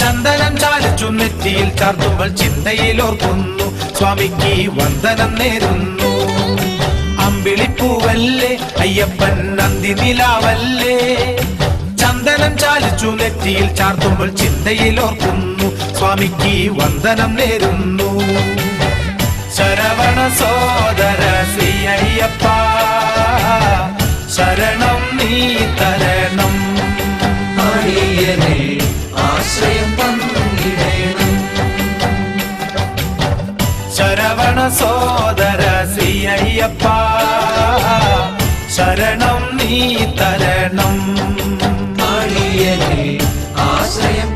ചന്ദനം ചാലിച്ചു നെറ്റിയിൽ ചാർത്തുമ്പോൾ ചിന്തയിലോർക്കുന്നു സ്വാമിക്ക് വന്ദനം നേരുന്നു. അമ്പിളിപ്പൂവല്ലേ അയ്യപ്പൻ നന്ദി നിലാവല്ലേ, ചന്ദനം ചാലിച്ചു നെറ്റിയിൽ ചാർത്തുമ്പോൾ ചിന്തയിലോർക്കുന്നു സ്വാമിക്ക് വന്ദനം നേരുന്നു. ശരവണ സോദര ശ്രീ അയ്യപ്പ ശരണം നീ തരണം, അടിയനെ ആശ്രയം തന്നിടേണം. ശരവണ സോദര ശ്രീ അയ്യപ്പ ശരണം നീ തരണം, അടിയനെ ആശ്രയം